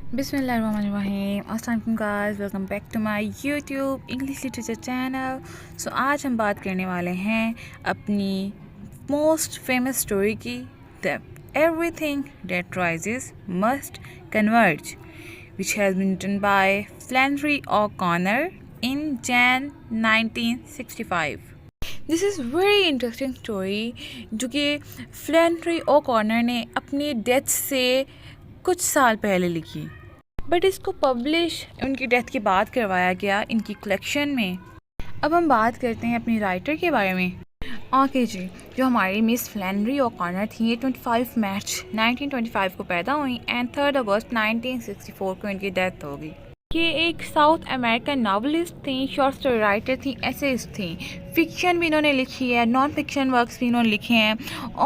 बिस्मिल्लाहिर्रहमानिर्रहीम। अस्सलाम वालेकुम guys, welcome back to my YouTube English literature channel. So आज हम बात करने वाले हैं अपनी मोस्ट फेमस स्टोरी की, the everything that rises must converge, which has been written by Flannery O'Connor in Jan 1965. This is very interesting story जो कि फ्लैनरी ओकॉनर ने अपनी डेथ से कुछ साल पहले लिखी, बट इसको पब्लिश उनकी डेथ के बाद करवाया गया इनकी कलेक्शन में। अब हम बात करते हैं अपनी राइटर के बारे में। ओके जी, जो हमारी मिस फ्लैनरी ओकॉनर थी, ये 25 मार्च 1925 को पैदा हुई एंड 3 अगस्त 1964 को इनकी डेथ हो गई। ये एक साउथ अमेरिकन नॉवलिस्ट थी, शॉर्ट स्टोरी राइटर थी, एसेइस्ट थी। फिक्शन भी इन्होंने लिखी है, नॉन फिक्शन वर्क्स भी इन्होंने लिखे हैं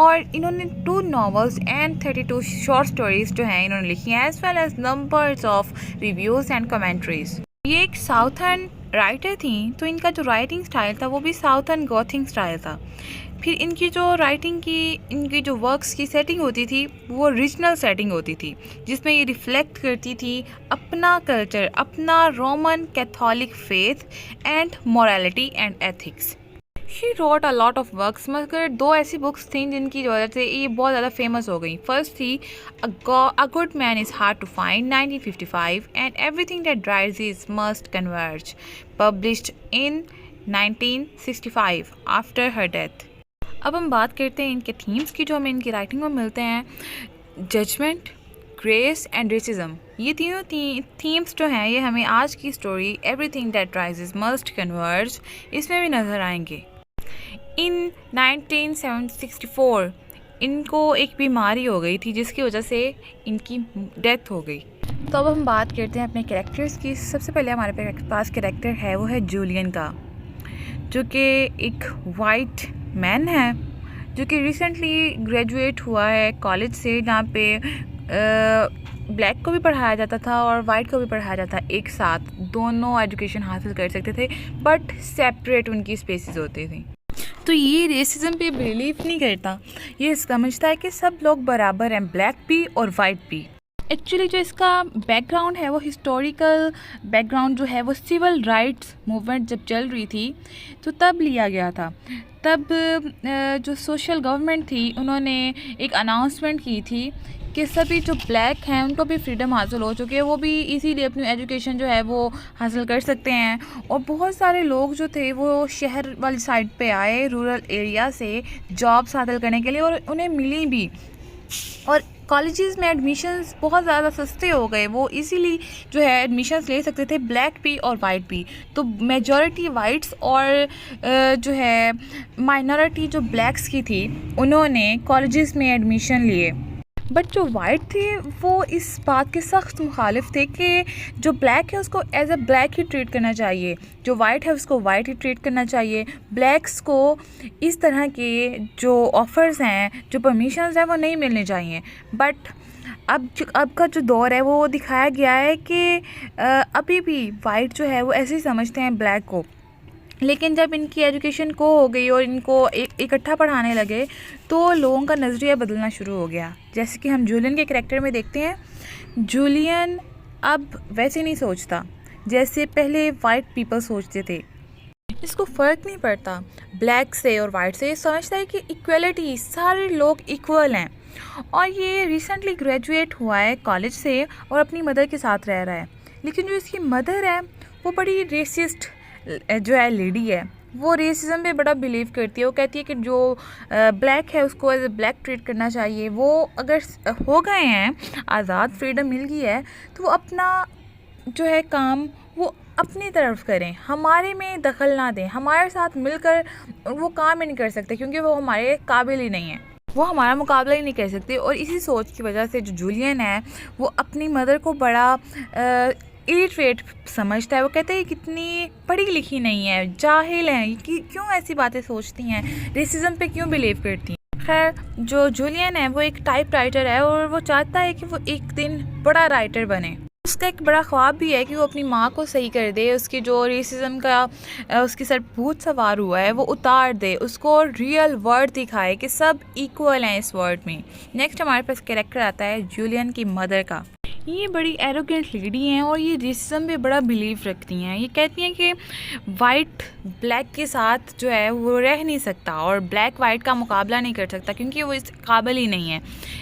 और इन्होंने 2 नॉवेल्स एंड 32 शॉर्ट स्टोरीज जो हैं इन्होंने लिखी हैं, as well as numbers of reviews and commentaries. ये एक साउथर्न राइटर थी, तो इनका जो राइटिंग स्टाइल था वो भी साउथर्न गॉथिक स्टाइल था। फिर इनकी जो राइटिंग की, इनकी जो वर्क्स की सेटिंग होती थी वो रीजनल सेटिंग होती थी, जिसमें ये रिफ्लेक्ट करती थी अपना कल्चर, अपना Roman Catholic faith and morality and ethics. She wrote a lot of works, मगर 2 ऐसी बुक्स थी जिनकी वजह से ये बहुत ज़्यादा फेमस हो गई। फर्स्ट थी a good man is hard to find 1955 and everything that rises must converge, published in 1965 after her death. अब हम बात करते हैं इनके थीम्स की जो हमें इनकी राइटिंग में मिलते हैं। जजमेंट, ग्रेस एंड रेसिज्म, ये तीनों थीम्स जो हैं ये हमें आज की story everything that rises must converge इसमें भी नज़र आएंगे। इन 1964 इनको एक बीमारी हो गई थी जिसकी वजह से इनकी डेथ हो गई। तो अब हम बात करते हैं अपने कैरेक्टर्स की। सबसे पहले हमारे पास कैरेक्टर है वो है जूलियन का, जो कि एक वाइट मैन है जो कि रिसेंटली ग्रेजुएट हुआ है कॉलेज से, जहाँ पे ब्लैक को भी पढ़ाया जाता था और वाइट को भी पढ़ाया जाता था एक साथ, दोनों एजुकेशन हासिल कर सकते थे, बट सेपरेट उनकी स्पेसेस होती थी। तो ये रेसिज्म पे बिलीव नहीं करता, ये समझता है कि सब लोग बराबर हैं, ब्लैक भी और वाइट भी। एक्चुअली जो इसका बैकग्राउंड है वो हिस्टोरिकल बैकग्राउंड जो है वो सिविल राइट्स मूवमेंट जब चल रही थी तो तब लिया गया था। तब जो सोशल गवर्नमेंट थी उन्होंने एक अनाउंसमेंट की थी कि सभी जो ब्लैक हैं उनको भी फ्रीडम हासिल हो चुकी है, वो भी इसीलिए अपनी एजुकेशन जो है वो हासिल कर सकते हैं। और बहुत सारे लोग जो थे वो शहर वाली साइड पे आए रूरल एरिया से जॉब्स हासिल करने के लिए, और उन्हें मिली भी। और कॉलेजेस में एडमिशन्स बहुत ज़्यादा सस्ते हो गए, वो इजीली जो है एडमिशन्स ले सकते थे, ब्लैक भी और वाइट भी। तो मेजॉरिटी वाइट्स और जो है माइनॉरिटी जो ब्लैक्स की थी उन्होंने कॉलेजेस में एडमिशन लिए। बट जो वाइट थे वो इस बात के सख्त मुखालिफ थे कि जो ब्लैक है उसको एज अ ब्लैक ही ट्रीट करना चाहिए, जो वाइट है उसको वाइट ही ट्रीट करना चाहिए। ब्लैक्स को इस तरह के जो ऑफ़र्स हैं, जो परमिशंस हैं वो नहीं मिलने चाहिए। बट अब का जो दौर है वो दिखाया गया है कि अभी भी वाइट जो है वो ऐसे ही समझते हैं ब्लैक को। लेकिन जब इनकी एजुकेशन को हो गई और इनको इकट्ठा पढ़ाने लगे तो लोगों का नज़रिया बदलना शुरू हो गया। जैसे कि हम जूलियन के करैक्टर में देखते हैं, जूलियन अब वैसे नहीं सोचता जैसे पहले वाइट पीपल सोचते थे। इसको फ़र्क नहीं पड़ता ब्लैक से और वाइट से, ये समझता है कि इक्वलिटी, सारे लोग इक्वल हैं। और ये रिसेंटली ग्रेजुएट हुआ है कॉलेज से और अपनी मदर के साथ रह रहा है। लेकिन जो इसकी मदर है वो बड़ी रेसिस्ट जो है लेडी है, वो रेसिज्म पे बड़ा बिलीव करती है। वो कहती है कि जो ब्लैक है उसको एज ए ब्लैक ट्रीट करना चाहिए। वो अगर हो गए हैं आज़ाद, फ्रीडम मिल गई है, तो वो अपना जो है काम वो अपनी तरफ करें, हमारे में दखल ना दें, हमारे साथ मिलकर वो काम ही नहीं कर सकते क्योंकि वो हमारे काबिल ही नहीं है, वो हमारा मुकाबला ही नहीं कर सकते। और इसी सोच की वजह से जो जूलियन है वो अपनी मदर को बड़ा इलिटरेट समझता है। वो कहते हैं कितनी पढ़ी लिखी नहीं है, जाहिल हैं, कि क्यों ऐसी बातें सोचती हैं, रेसिज्म पे क्यों बिलीव करती हैं। खैर, जो जूलियन है वो एक टाइप राइटर है और वो चाहता है कि वो एक दिन बड़ा राइटर बने। उसका एक बड़ा ख्वाब भी है कि वो अपनी माँ को सही कर दे, उसकी जो रेसिज्म का उसके सर भूत सवार हुआ है वो उतार दे, उसको रियल वर्ड दिखाए कि सब इक्वल हैं इस वर्ल्ड में। नेक्स्ट हमारे पास कैरेक्टर आता है जूलियन की मदर का। ये बड़ी एरोगेंट लेडी हैं और ये रेसिज्म पे बड़ा बिलीव रखती हैं। ये कहती हैं कि वाइट ब्लैक के साथ जो है वो रह नहीं सकता और ब्लैक वाइट का मुकाबला नहीं कर सकता क्योंकि वो इस काबिल ही नहीं है।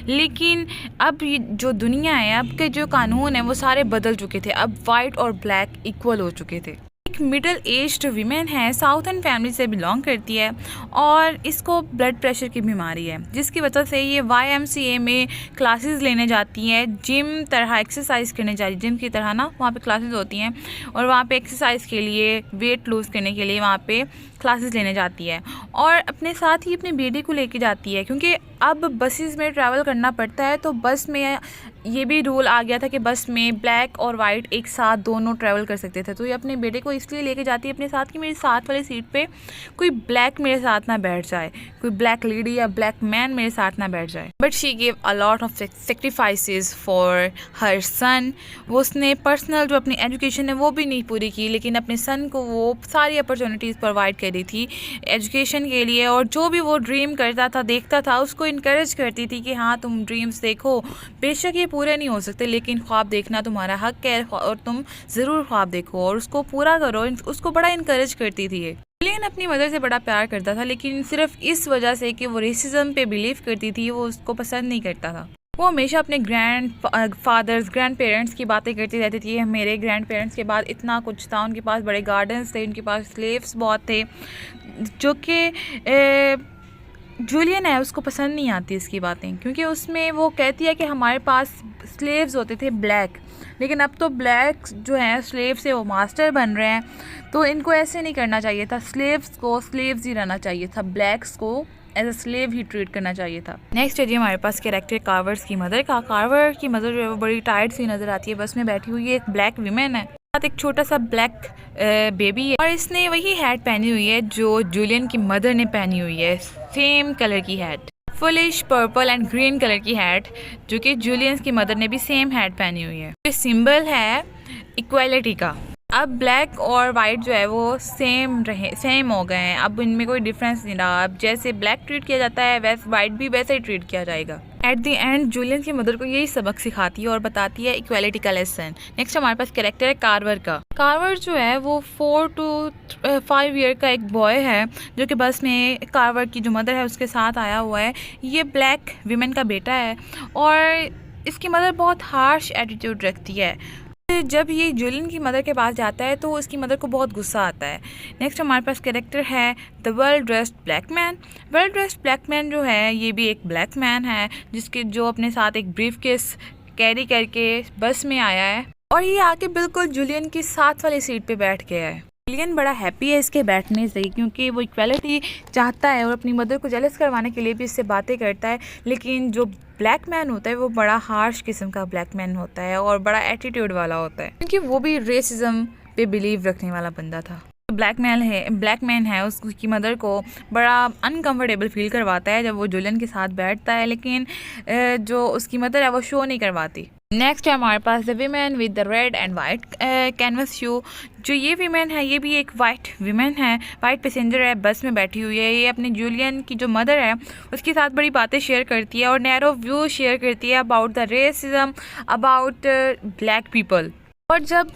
लेकिन अब ये जो दुनिया है, अब के जो कानून हैं वो सारे बदल चुके थे। अब वाइट और ब्लैक इक्वल हो चुके थे। एक मिडिल एज्ड वीमेन है, साउथर्न फैमिली से बिलोंग करती है और इसको ब्लड प्रेशर की बीमारी है, जिसकी वजह से ये YMCA में क्लासेस लेने जाती है। जिम तरह एक्सरसाइज करने जाती है, जिम की तरह ना वहाँ पे क्लासेस होती हैं और वहाँ पे एक्सरसाइज के लिए, वेट लूज़ करने के लिए वहाँ पे क्लासेस लेने जाती है और अपने साथ ही अपनी बेटी को लेके जाती है क्योंकि अब बसेस में ट्रैवल करना पड़ता है। तो बस में ये भी रूल आ गया था कि बस में ब्लैक और वाइट एक साथ दोनों ट्रैवल कर सकते थे। तो ये अपने बेटे को इसलिए लेके जाती है अपने साथ कि मेरे साथ वाली सीट पे कोई ब्लैक मेरे साथ ना बैठ जाए, कोई ब्लैक लेडी या ब्लैक मैन मेरे साथ ना बैठ जाए। But she gave a lot of sacrifices for her son. वो उसने पर्सनल जो अपनी एजुकेशन है वो भी नहीं पूरी की, लेकिन अपने सन को वो सारी अपॉर्चुनिटीज़ प्रोवाइड कर रही थी एजुकेशन के लिए। और जो भी वो ड्रीम करता था, देखता था, उसको इनकरेज करती थी कि हाँ तुम ड्रीम्स देखो, बेशक ये पूरे नहीं हो सकते लेकिन ख्वाब देखना तुम्हारा हक है और तुम ज़रूर ख्वाब देखो और उसको पूरा करो। उसको बड़ा इनकरेज करती थी ये। जुलियन अपनी मदर से बड़ा प्यार करता था, लेकिन सिर्फ इस वजह से कि वो रेसिज्म पे बिलीव करती थी, वो उसको पसंद नहीं करता था। वो हमेशा अपने ग्रैंड पेरेंट्स की बातें करती रहती थी। मेरे ग्रैंड पेरेंट्स के बाद इतना कुछ था, उनके पास बड़े गार्डन्स थे, उनके पास स्लेव्स बहुत थे, जो कि जूलियन है उसको पसंद नहीं आती इसकी बातें, क्योंकि उसमें वो कहती है कि हमारे पास स्लेव्स होते थे ब्लैक, लेकिन अब तो ब्लैक जो हैं स्लेव से वो मास्टर बन रहे हैं, तो इनको ऐसे नहीं करना चाहिए था। स्लेव्स को स्लेव्स ही रहना चाहिए था, ब्लैक्स को एज अ स्लेव ही ट्रीट करना चाहिए था। नेक्स्ट है जी हमारे पास कैरेक्टर कार्वर्स की मदर का। कार्वर की मदर जो है वो बड़ी टायर्ड सी नज़र आती है, बस में बैठी हुई है, एक ब्लैक वीमेन है, साथ एक छोटा सा ब्लैक बेबी है और इसने वही हैट पहनी हुई है जो जूलियन की मदर ने पहनी हुई है, सेम कलर की hat, foolish purple and green colour की हैट, जो कि जूलियन की मदर ने भी सेम हैट पहनी हुई है। ये सिंबल है इक्वालिटी का। अब ब्लैक और वाइट जो है वो सेम हो गए हैं, अब इनमें कोई डिफरेंस नहीं रहा। अब जैसे ब्लैक ट्रीट किया जाता है वैसे वाइट भी वैसे ही ट्रीट किया जाएगा। एट द एंड जूलियन की मदर को यही सबक सिखाती है और बताती है इक्वालिटी का लेसन। नेक्स्ट हमारे पास कैरेक्टर है कार्वर का। कार्वर जो है वो 4 to 5 ईयर का एक बॉय है, जो कि बस में कार्वर की जो मदर है उसके साथ आया हुआ है। ये ब्लैक वीमेन का बेटा है और इसकी मदर बहुत हार्श एटीट्यूड रखती है। जब ये जूलियन की मदर के पास जाता है तो उसकी मदर को बहुत गुस्सा आता है। नेक्स्ट हमारे पास कैरेक्टर है the well dressed black man. Well dressed black man जो है ये भी एक ब्लैक मैन है, जो अपने साथ एक ब्रीफ केस कैरी करके बस में आया है और ये आके बिल्कुल जूलियन की साथ वाली सीट पे बैठ गया है। जूलियन बड़ा हैप्पी है इसके बैठने से, क्योंकि वो इक्वालिटी चाहता है और अपनी मदर को जेलस करवाने के लिए भी इससे बातें करता है। लेकिन जो ब्लैक मैन होता है वो बड़ा हार्श किस्म का ब्लैक मैन होता है और बड़ा एटीट्यूड वाला होता है, क्योंकि वो भी रेसिज्म पे बिलीव रखने वाला बंदा था। ब्लैक मैन है उसकी मदर को बड़ा अनकंफर्टेबल फील करवाता है जब वो जूलियन के साथ बैठता है, लेकिन जो उसकी मदर है वो शो नहीं करवाती। नेक्स्ट है हमारे पास the women with the red and white canvas shoe. जो ये वीमेन है ये भी एक वाइट वीमेन है, वाइट पैसेंजर है, बस में बैठी हुई है। ये अपने जूलियन की जो मदर है उसके साथ बड़ी बातें शेयर करती है और नैरो व्यू शेयर करती है about the racism, about black people. और जब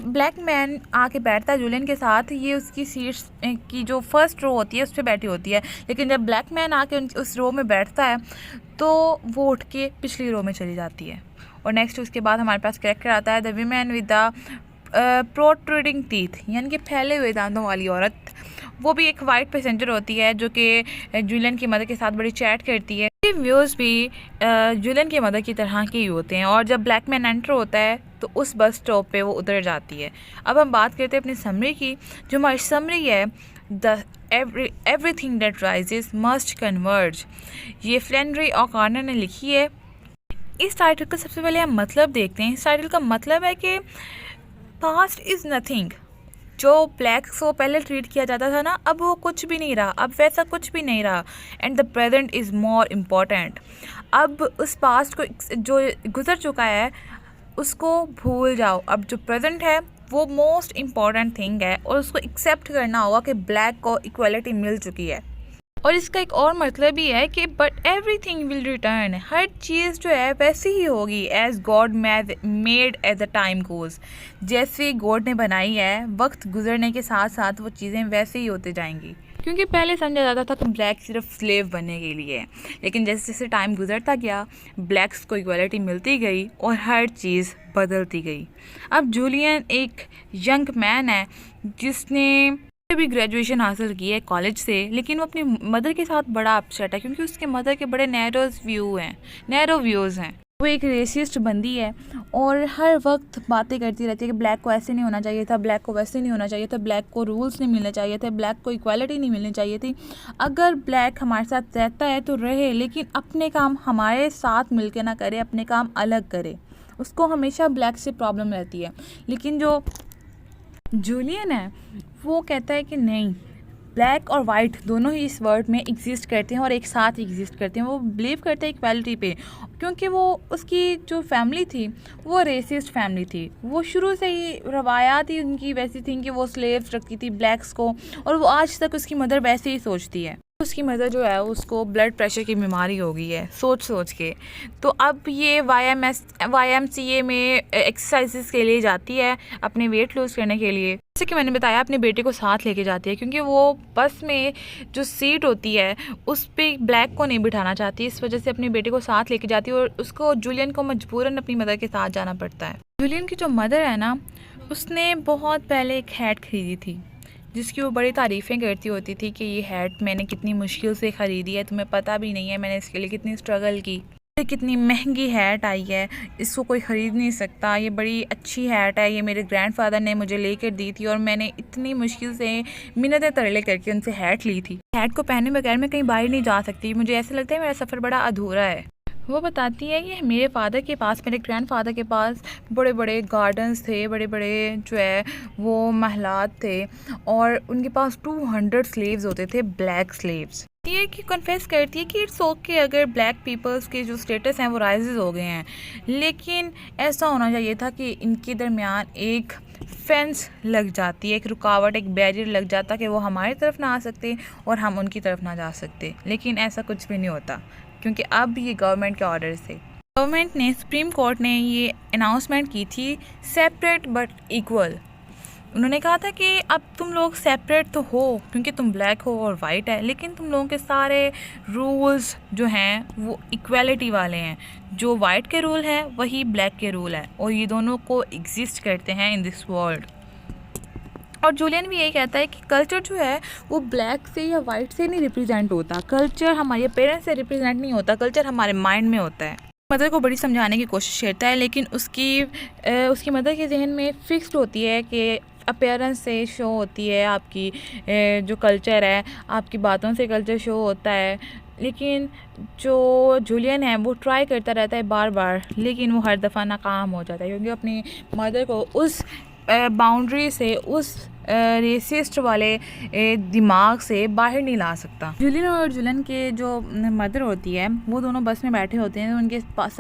ब्लैक मैन आके बैठता है जूलियन के साथ, ये उसकी सीट्स की जो फर्स्ट रो होती है उस पर बैठी होती है, लेकिन जब ब्लैक मैन आके उस रो में बैठता है तो वो उठ के पिछली रो में चली जाती है। और नेक्स्ट उसके बाद हमारे पास कैरेक्टर आता है the women with the protruding teeth, यानी कि फैले हुए दांतों वाली औरत। वो भी एक वाइट पैसेंजर होती है जो कि जूलियन की मदर के साथ बड़ी चैट करती है। व्यूज़ भी जूलियन की मदर की तरह के ही होते हैं और जब ब्लैक मैन एंटर होता है तो उस बस स्टॉप पे वो उतर जाती है। अब हम बात करते हैं अपनी समरी की। जो हमारी समरी है the everything that rises must converge, ये फ्लेनरी ऑकॉर्नर ने लिखी है। इस टाइटल का सबसे पहले हम मतलब देखते हैं। इस टाइटल का मतलब है कि पास्ट इज़ नथिंग। जो ब्लैक्स को पहले ट्रीट किया जाता था ना, अब वो कुछ भी नहीं रहा, अब वैसा कुछ भी नहीं रहा। And the present is more important. अब उस पास्ट को जो गुजर चुका है उसको भूल जाओ, अब जो प्रेजेंट है वो मोस्ट इम्पॉर्टेंट थिंग है और उसको एक्सेप्ट करना होगा कि ब्लैक को इक्वालिटी मिल चुकी है। और इसका एक और मतलब भी है कि बट एवरीथिंग विल रिटर्न, हर चीज़ जो है वैसी ही होगी as God made at the time goes, जैसे गॉड ने बनाई है वक्त गुजरने के साथ साथ वो चीज़ें वैसे ही होते जाएंगी। क्योंकि पहले समझा जाता था कि ब्लैक सिर्फ स्लेव बनने के लिए है, लेकिन जैसे जैसे टाइम गुजरता गया ब्लैक्स को इक्वालिटी मिलती गई और हर चीज़ बदलती गई। अब जूलियन एक यंग मैन है जिसने भी ग्रेजुएशन हासिल की है कॉलेज से, लेकिन वो अपनी मदर के साथ बड़ा अपसेट है क्योंकि उसके मदर के बड़े नैरो व्यूज़ हैं। वो एक रेसिस्ट बंदी है और हर वक्त बातें करती रहती है कि ब्लैक को ऐसे नहीं होना चाहिए था, ब्लैक को वैसे नहीं होना चाहिए था, ब्लैक को रूल्स नहीं मिलने चाहिए थे, ब्लैक को इक्वालिटी नहीं मिलनी चाहिए थी। अगर ब्लैक हमारे साथ रहता है तो रहे, लेकिन अपने काम हमारे साथ मिलकर ना करे, अपने काम अलग करे। उसको हमेशा ब्लैक से प्रॉब्लम रहती है। लेकिन जो जूलियन है वो कहता है कि नहीं, ब्लैक और वाइट दोनों ही इस वर्ल्ड में एग्जिस्ट करते हैं और एक साथ एग्जिस्ट करते हैं। वो बिलीव करते हैं इक्वालिटी पे, क्योंकि वो उसकी जो फैमिली थी वो रेसिस्ट फैमिली थी। वो शुरू से ही रवायात ही उनकी वैसी थी कि वो स्लेव्स रखती थी ब्लैक्स को, और वो आज तक उसकी मदर वैसे ही सोचती है। उसकी मदर जो है उसको ब्लड प्रेशर की बीमारी हो गई है सोच के। तो अब ये YMCA में एक्सरसाइजेस के लिए जाती है अपने वेट लूज़ करने के लिए। जैसे कि मैंने बताया अपने बेटे को साथ लेके जाती है क्योंकि वो बस में जो सीट होती है उस पर ब्लैक को नहीं बिठाना चाहती, इस वजह से अपने बेटे को साथ लेके जाती है और उसको जूलियन को मजबूरन अपनी मदर के साथ जाना पड़ता है। जूलियन की जो मदर है ना, उसने बहुत पहले एक हैट खरीदी थी जिसकी वो बड़ी तारीफ़ें करती होती थी कि ये हैट मैंने कितनी मुश्किल से ख़रीदी है, तुम्हें पता भी नहीं है मैंने इसके लिए कितनी स्ट्रगल की, ये कितनी महंगी हैट आई है, इसको कोई ख़रीद नहीं सकता, ये बड़ी अच्छी हैट है, ये मेरे ग्रैंडफादर ने मुझे लेकर दी थी और मैंने इतनी मुश्किल से मिन्नतें तरले करके उनसे हैट ली थी। हैट को पहने बगैर मैं कहीं बाहर नहीं जा सकती, मुझे ऐसा लगता है मेरा सफ़र बड़ा अधूरा है। वो बताती है कि मेरे फादर के पास, मेरे ग्रैंडफादर के पास बड़े बड़े गार्डन्स थे, बड़े बड़े जो है वो महलात थे और उनके पास 200 स्लेव्स होते थे, ब्लैक स्लेव्स। ये कि कन्फेस करती है कि इट्स ओके अगर ब्लैक पीपल्स के जो स्टेटस हैं वो राइजेस हो गए हैं, लेकिन ऐसा होना चाहिए था कि इनके दरमियान एक फेंस लग जाती है, एक रुकावट, एक बैरियर लग जाता कि वो हमारी तरफ ना आ सकते और हम उनकी तरफ ना जा सकते। लेकिन ऐसा कुछ भी नहीं होता क्योंकि अब ये गवर्नमेंट के ऑर्डर से, गवर्नमेंट ने, सुप्रीम कोर्ट ने ये अनाउंसमेंट की थी सेपरेट बट इक्वल। उन्होंने कहा था कि अब तुम लोग सेपरेट तो हो क्योंकि तुम ब्लैक हो और वाइट है, लेकिन तुम लोगों के सारे रूल्स जो हैं वो इक्वालिटी वाले हैं। जो वाइट के रूल हैं वही ब्लैक के रूल हैं और ये दोनों को एग्जिस्ट करते हैं इन दिस वर्ल्ड। और जूलियन भी यही कहता है कि कल्चर जो है वो ब्लैक से या वाइट से नहीं रिप्रेजेंट होता, कल्चर हमारे पेरेंट्स से रिप्रेजेंट नहीं होता, कल्चर हमारे माइंड में होता है। मदर को बड़ी समझाने की कोशिश करता है, लेकिन उसकी मदर के जहन में फिक्स्ड होती है कि अपीयरेंस से शो होती है आपकी जो कल्चर है, आपकी बातों से कल्चर शो होता है। लेकिन जो जूलियन है वो ट्राई करता रहता है बार बार, लेकिन वो हर दफ़ा नाकाम हो जाता है क्योंकि अपनी मदर को उस बाउंड्री से, उस रेसिस्ट वाले दिमाग से बाहर नहीं ला सकता। जूलियन और जूलियन के जो मदर होती है वो दोनों बस में बैठे होते हैं, उनके पास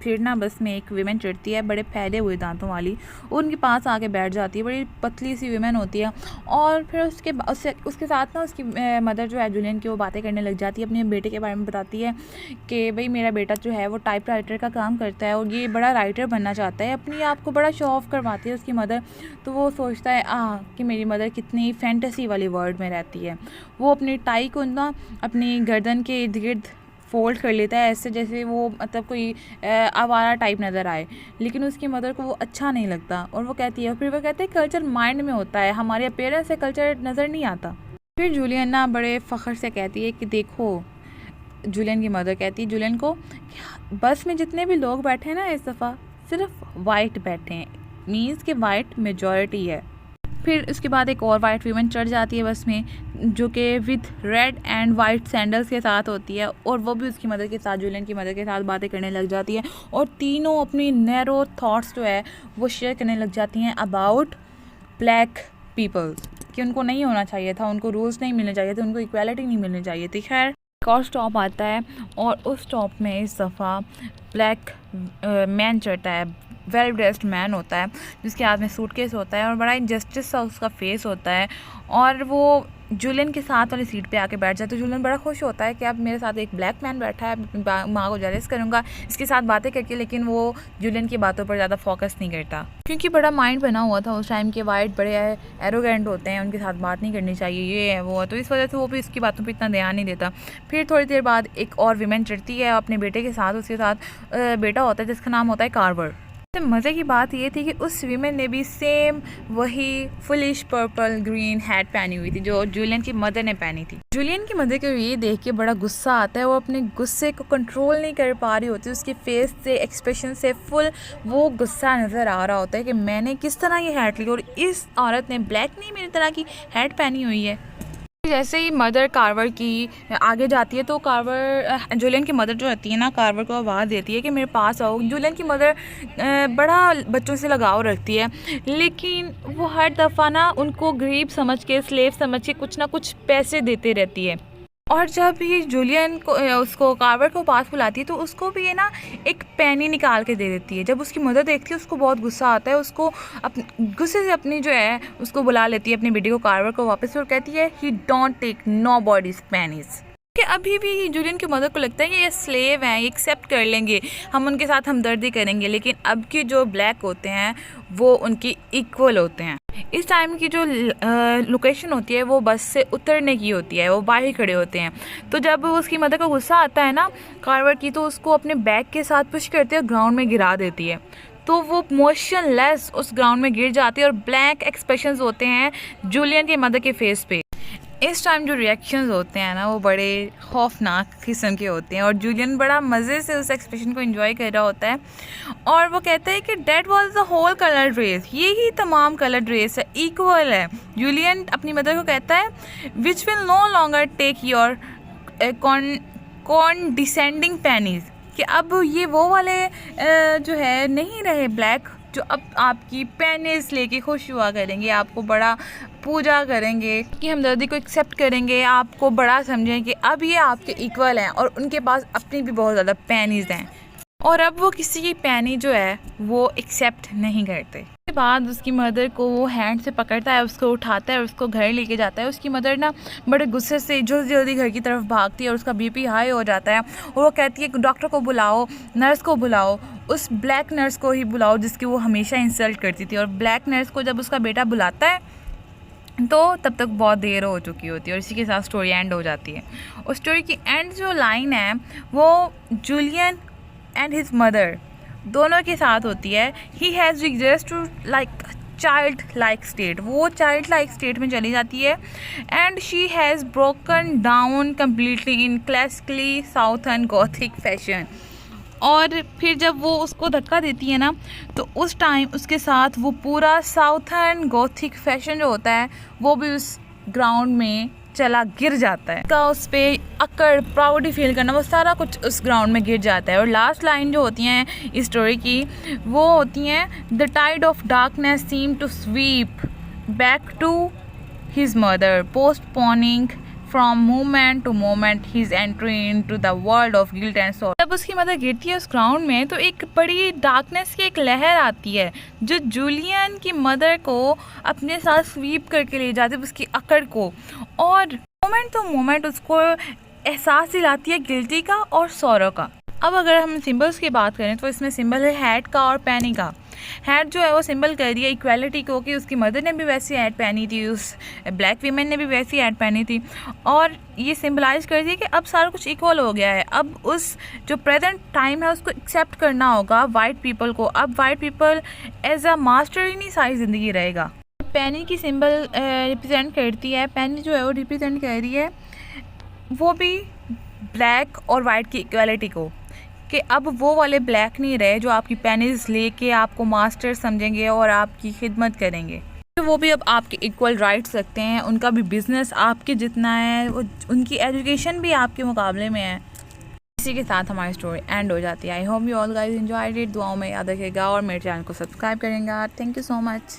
फिर ना बस में एक विमेन चढ़ती है बड़े फैले हुए दांतों वाली, वो उनके पास आके बैठ जाती है, बड़ी पतली सी विमेन होती है। और फिर उसके साथ ना उसकी मदर जो है जूलियन की वो बातें करने लग जाती है, अपने बेटे के बारे में बताती है कि भाई मेरा बेटा जो है वो टाइप राइटर का काम करता है और ये बड़ा राइटर बनना चाहता है, अपनी आप को बड़ा शो ऑफ करवाती है उसकी मदर। तो वो सोचता है कि मेरी मदर कितनी फैंटेसी वाली वर्ल्ड में रहती है। वो अपनी टाई को ना अपनी गर्दन के इर्द गिर्द फोल्ड कर लेता है ऐसे जैसे वो मतलब कोई आवारा टाइप नज़र आए, लेकिन उसकी मदर को वो अच्छा नहीं लगता और वो कहती है, फिर वो कहते हैं कल्चर माइंड में होता है, हमारे अपीयरेंस से कल्चर नज़र नहीं आता। फिर जूलियन ना बड़े फ़ख्र से कहती है कि देखो, जूलियन की मदर कहती है जूलियन को, बस में जितने भी लोग बैठे हैं ना इस दफ़ा सिर्फ वाइट बैठे हैं, मीन्स कि वाइट मेजॉरिटी है। फिर उसके बाद एक और वाइट वीमन चढ़ जाती है बस में, जो कि with red and white sandals के साथ होती है और वो भी उसकी मदर के साथ, जूलियन की मदर के साथ बातें करने लग जाती है और तीनों अपनी नैरो थॉट्स जो है वो शेयर करने लग जाती हैं अबाउट ब्लैक पीपल्स, कि उनको नहीं होना चाहिए था, उनको रूल्स नहीं मिलने चाहिए थे, उनको इक्वालिटी नहीं मिलनी चाहिए थी। खैर एक और स्टॉप आता है और उस स्टॉप में इस दफ़ा ब्लैक मैन चढ़ता है, वेल ड्रेस्ड मैन होता है जिसके हाथ में सूटकेस होता है और बड़ा इंजस्टिस सा उसका फेस होता है और वो जूलियन के साथ वाली सीट पे आके बैठ जाए तो जूलियन बड़ा खुश होता है कि अब मेरे साथ एक ब्लैक मैन बैठा है, अपनी माँ को जेलस करूँगा इसके साथ बातें करके। लेकिन वो जूलियन की बातों पर ज़्यादा फोकस नहीं करता क्योंकि बड़ा माइंड बना हुआ था उस टाइम के। वाइट बड़े एरोगेंट होते हैं, उनके साथ बात नहीं करनी चाहिए, ये है वो है, तो इस वजह से वो भी उसकी बातों पर इतना ध्यान नहीं देता। फिर थोड़ी देर बाद एक और वीमेन चढ़ती है अपने बेटे के साथ, उसके साथ बेटा होता है जिसका नाम होता है कार्वर। तो मज़े की बात ये थी कि उस वीमेन ने भी सेम वही फुलिश पर्पल ग्रीन हैट पहनी हुई थी जो जूलियन की मदर ने पहनी थी। जूलियन की मदर को ये देख के बड़ा गुस्सा आता है, वो अपने गुस्से को कंट्रोल नहीं कर पा रही होती, उसके फेस से एक्सप्रेशन से फुल वो गुस्सा नज़र आ रहा होता है कि मैंने किस तरह ये हैट ली और इस औरत ने ब्लैक नहीं मेरी तरह की हैट पहनी हुई है। जैसे ही मदर कार्वर की आगे जाती है तो कार्वर जूलियन की मदर जो रहती है ना कार्वर को आवाज़ देती है कि मेरे पास आओ। जूलियन की मदर बड़ा बच्चों से लगाव रखती है, लेकिन वो हर दफ़ा ना उनको गरीब समझ के स्लेव समझ के कुछ ना कुछ पैसे देते रहती है। और जब ये जूलियन को उसको कार्वर को पास बुलाती है तो उसको भी ये ना एक पेनी निकाल के दे देती है। जब उसकी मदर देखती है उसको बहुत गुस्सा आता है, उसको गुस्से से अपनी जो है उसको बुला लेती है अपनी बेटी को कार्वर को वापस और कहती है he don't take nobody's pennies. कि अभी भी जूलियन की मदर को लगता है कि ये स्लेव हैं, ये एक्सेप्ट कर लेंगे, हम उनके साथ हमदर्दी करेंगे। लेकिन अब के जो ब्लैक होते हैं वो उनकी इक्वल होते हैं। इस टाइम की जो लोकेशन होती है वो बस से उतरने की होती है, वो बाहर खड़े होते हैं। तो जब उसकी मदर का गुस्सा आता है ना कार्वर की, तो उसको अपने बैग के साथ पुश करते हुए ग्राउंड में गिरा देती है। तो वो मोशनलेस उस ग्राउंड में गिर जाती है और ब्लैक एक्सप्रेशंस होते हैं जूलियन की मदर के फेस पे। इस टाइम जो रिएक्शंस होते हैं ना वो बड़े खौफनाक किस्म के होते हैं और जूलियन बड़ा मज़े से उस एक्सप्रेशन को एंजॉय कर रहा होता है और वो कहता है कि that was the whole coloured race, ये ही तमाम कलर्ड रेस है, इक्वल है। जूलियन अपनी मदर को कहता है which will no longer take your condescending pennies, कि अब ये वो वाले जो है नहीं रहे ब्लैक जो अब आपकी पेनीज लेके खुश हुआ करेंगे, आपको बड़ा पूजा करेंगे, कि हमदर्दी को एक्सेप्ट करेंगे, आपको बड़ा समझें कि अब ये आपके इक्वल हैं और उनके पास अपनी भी बहुत ज़्यादा पेनीज हैं और अब वो किसी की पेनी जो है वो एक्सेप्ट नहीं करते। उसके बाद उसकी मदर को वो हैंड से पकड़ता है, उसको उठाता है और उसको घर लेके जाता है। उसकी मदर ना बड़े गुस्से से जल्दी जल्दी घर की तरफ भागती है और उसका बीपी हाई हो जाता है और वो कहती है डॉक्टर को बुलाओ, नर्स को बुलाओ, उस ब्लैक नर्स को ही बुलाओ जिसकी वो हमेशा इंसल्ट करती थी। और ब्लैक नर्स को जब उसका बेटा बुलाता है तो तब तक बहुत देर हो चुकी होती है और इसी के साथ स्टोरी एंड हो जाती है। और स्टोरी की एंड जो लाइन है वो जूलियन एंड हिज मदर दोनों के साथ होती है। He has regressed to like child like state, वो चाइल्ड लाइक स्टेट में चली जाती है and she has broken down completely in classically southern gothic fashion. और फिर जब वो उसको धक्का देती है ना तो उस टाइम उसके साथ वो पूरा साउथर्न गॉथिक फैशन जो होता है वो भी उस ग्राउंड में चला गिर जाता है। का उस पर अकड़ प्राउडी फील करना वो सारा कुछ उस ग्राउंड में गिर जाता है। और लास्ट लाइन जो होती हैं इस स्टोरी की वो होती हैं the tide of darkness seem to sweep back to his mother postponing from moment to moment his entry into the world of guilt and sorrow. जब उसकी मदर गिरती है उस ग्राउंड में तो एक बड़ी डार्कनेस की एक लहर आती है जो जूलियन की मदर को अपने साथ स्वीप करके ले जाती है उसकी अकड़ को, और मोमेंट टू मोमेंट उसको एहसास दिलाती है गिल्टी का और सॉरो का। अब अगर हम सिंबल्स की बात करें तो इसमें सिंबल है हैट का और पेनी का। हैट जो है वो सिंबल कर दिया इक्वालिटी को कि उसकी मदर ने भी वैसी हैट पहनी थी, उस ब्लैक वीमेन ने भी वैसी हैट पहनी थी, और ये सिंबलाइज कर दिया कि अब सारा कुछ इक्वल हो गया है। अब उस जो प्रेजेंट टाइम है उसको एक्सेप्ट करना होगा वाइट पीपल को। अब white people as a master ही नहीं सारी ज़िंदगी रहेगा। पेनी की सिंबल रिप्रेजेंट करती है, पेनी जो है वो रिप्रेजेंट कर रही है वो भी ब्लैक और वाइट की इक्वालिटी को, कि अब वो वाले ब्लैक नहीं रहे जो आपकी पेनीज लेके आपको मास्टर समझेंगे और आपकी खिदमत करेंगे। तो वो भी अब आपके इक्वल राइट्स रखते हैं, उनका भी बिजनेस आपके जितना है, वो उनकी एजुकेशन भी आपके मुकाबले में है। इसी के साथ हमारी स्टोरी एंड हो जाती है। I hope you all guys enjoyed it. दुआओं में याद रखिएगा और मेरे चैनल को सब्सक्राइब करेंगे। Thank you so much.